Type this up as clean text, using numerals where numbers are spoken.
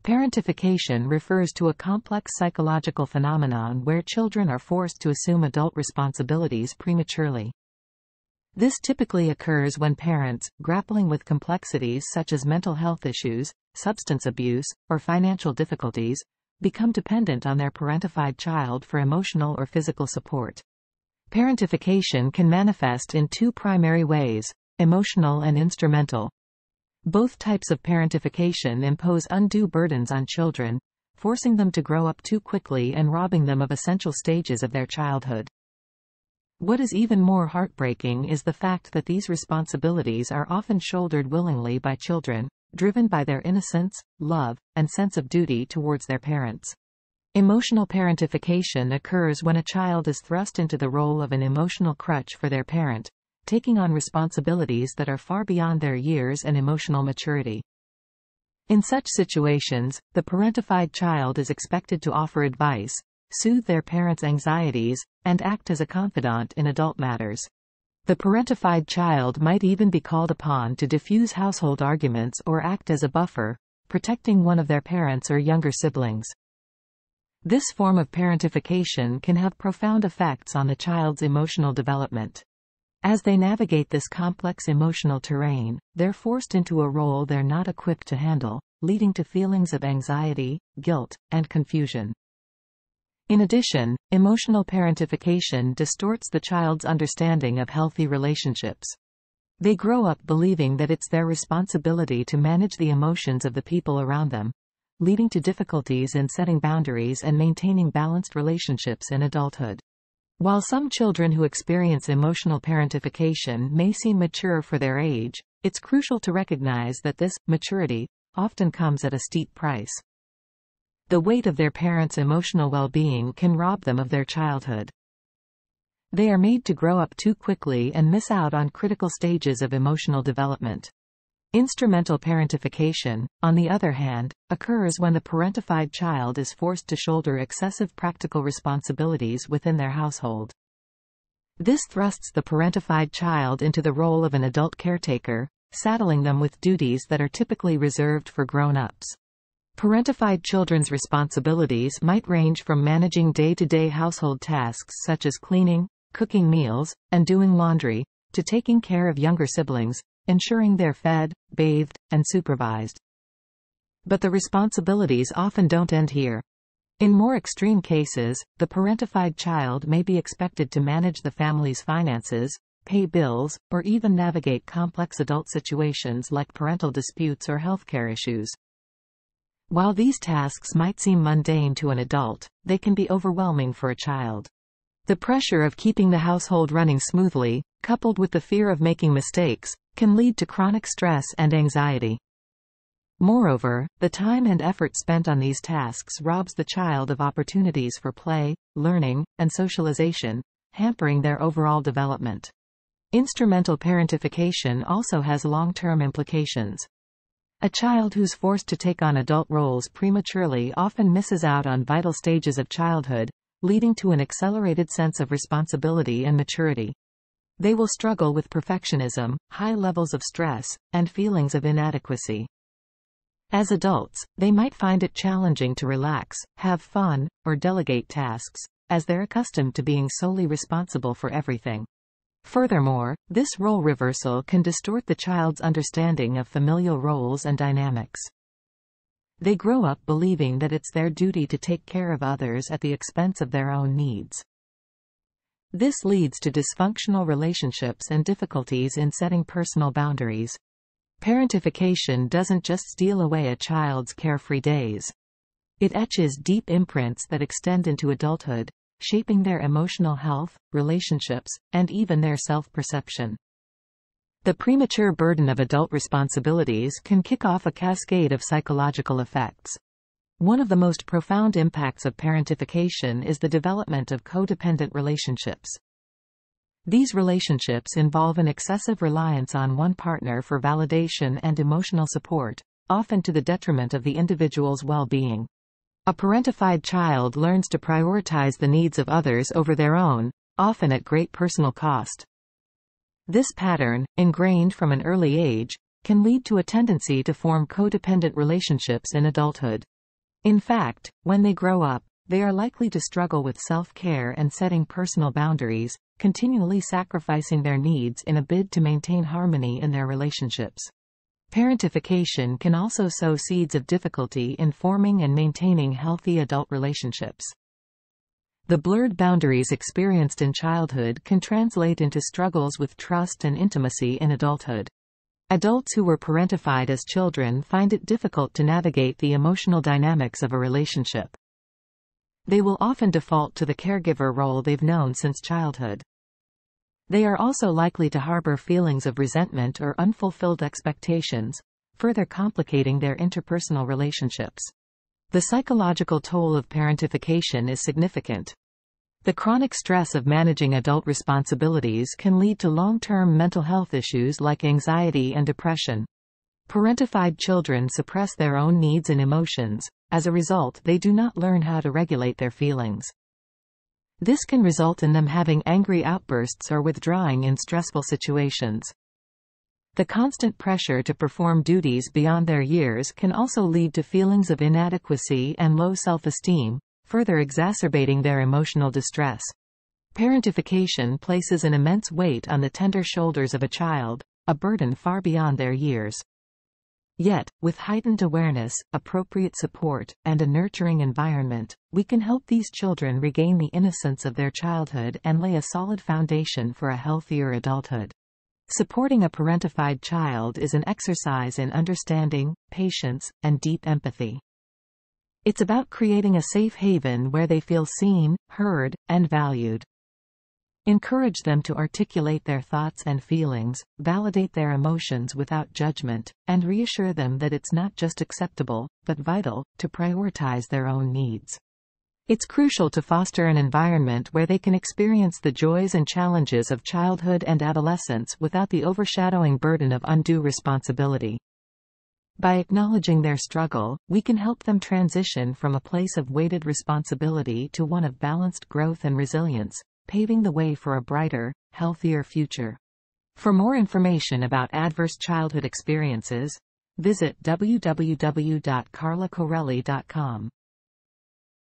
Parentification refers to a complex psychological phenomenon where children are forced to assume adult responsibilities prematurely. This typically occurs when parents, grappling with complexities such as mental health issues, substance abuse, or financial difficulties, become dependent on their parentified child for emotional or physical support. Parentification can manifest in two primary ways: emotional and instrumental. Both types of parentification impose undue burdens on children, forcing them to grow up too quickly and robbing them of essential stages of their childhood. What is even more heartbreaking is the fact that these responsibilities are often shouldered willingly by children, driven by their innocence, love, and sense of duty towards their parents. Emotional parentification occurs when a child is thrust into the role of an emotional crutch for their parent, taking on responsibilities that are far beyond their years and emotional maturity. In such situations, the parentified child is expected to offer advice, soothe their parents' anxieties, and act as a confidant in adult matters. The parentified child might even be called upon to diffuse household arguments or act as a buffer, protecting one of their parents or younger siblings. This form of parentification can have profound effects on the child's emotional development. As they navigate this complex emotional terrain, they're forced into a role they're not equipped to handle, leading to feelings of anxiety, guilt, and confusion. In addition, emotional parentification distorts the child's understanding of healthy relationships. They grow up believing that it's their responsibility to manage the emotions of the people around them, leading to difficulties in setting boundaries and maintaining balanced relationships in adulthood. While some children who experience emotional parentification may seem mature for their age, it's crucial to recognize that this maturity often comes at a steep price. The weight of their parents' emotional well-being can rob them of their childhood. They are made to grow up too quickly and miss out on critical stages of emotional development. Instrumental parentification, on the other hand, occurs when the parentified child is forced to shoulder excessive practical responsibilities within their household. This thrusts the parentified child into the role of an adult caretaker, saddling them with duties that are typically reserved for grown-ups. Parentified children's responsibilities might range from managing day-to-day household tasks such as cleaning, cooking meals, and doing laundry, to taking care of younger siblings, ensuring they're fed, bathed, and supervised. But the responsibilities often don't end here. In more extreme cases, the parentified child may be expected to manage the family's finances, pay bills, or even navigate complex adult situations like parental disputes or healthcare issues. While these tasks might seem mundane to an adult, they can be overwhelming for a child. The pressure of keeping the household running smoothly, coupled with the fear of making mistakes, can lead to chronic stress and anxiety. Moreover, the time and effort spent on these tasks robs the child of opportunities for play, learning, and socialization, hampering their overall development. Instrumental parentification also has long-term implications. A child who's forced to take on adult roles prematurely often misses out on vital stages of childhood, leading to an accelerated sense of responsibility and maturity. They will struggle with perfectionism, high levels of stress, and feelings of inadequacy. As adults, they might find it challenging to relax, have fun, or delegate tasks, as they're accustomed to being solely responsible for everything. Furthermore, this role reversal can distort the child's understanding of familial roles and dynamics. They grow up believing that it's their duty to take care of others at the expense of their own needs. This leads to dysfunctional relationships and difficulties in setting personal boundaries. Parentification doesn't just steal away a child's carefree days. It etches deep imprints that extend into adulthood, shaping their emotional health, relationships, and even their self-perception. The premature burden of adult responsibilities can kick off a cascade of psychological effects. One of the most profound impacts of parentification is the development of codependent relationships. These relationships involve an excessive reliance on one partner for validation and emotional support, often to the detriment of the individual's well-being. A parentified child learns to prioritize the needs of others over their own, often at great personal cost. This pattern, ingrained from an early age, can lead to a tendency to form codependent relationships in adulthood. In fact, when they grow up, they are likely to struggle with self-care and setting personal boundaries, continually sacrificing their needs in a bid to maintain harmony in their relationships. Parentification can also sow seeds of difficulty in forming and maintaining healthy adult relationships. The blurred boundaries experienced in childhood can translate into struggles with trust and intimacy in adulthood. Adults who were parentified as children find it difficult to navigate the emotional dynamics of a relationship. They will often default to the caregiver role they've known since childhood. They are also likely to harbor feelings of resentment or unfulfilled expectations, further complicating their interpersonal relationships. The psychological toll of parentification is significant. The chronic stress of managing adult responsibilities can lead to long-term mental health issues like anxiety and depression. Parentified children suppress their own needs and emotions. As a result, they do not learn how to regulate their feelings. This can result in them having angry outbursts or withdrawing in stressful situations. The constant pressure to perform duties beyond their years can also lead to feelings of inadequacy and low self-esteem, further exacerbating their emotional distress. Parentification places an immense weight on the tender shoulders of a child, a burden far beyond their years. Yet, with heightened awareness, appropriate support, and a nurturing environment, we can help these children regain the innocence of their childhood and lay a solid foundation for a healthier adulthood. Supporting a parentified child is an exercise in understanding, patience, and deep empathy. It's about creating a safe haven where they feel seen, heard, and valued. Encourage them to articulate their thoughts and feelings, validate their emotions without judgment, and reassure them that it's not just acceptable, but vital, to prioritize their own needs. It's crucial to foster an environment where they can experience the joys and challenges of childhood and adolescence without the overshadowing burden of undue responsibility. By acknowledging their struggle, we can help them transition from a place of weighted responsibility to one of balanced growth and resilience, paving the way for a brighter, healthier future. For more information about adverse childhood experiences, visit www.carlacorelli.com.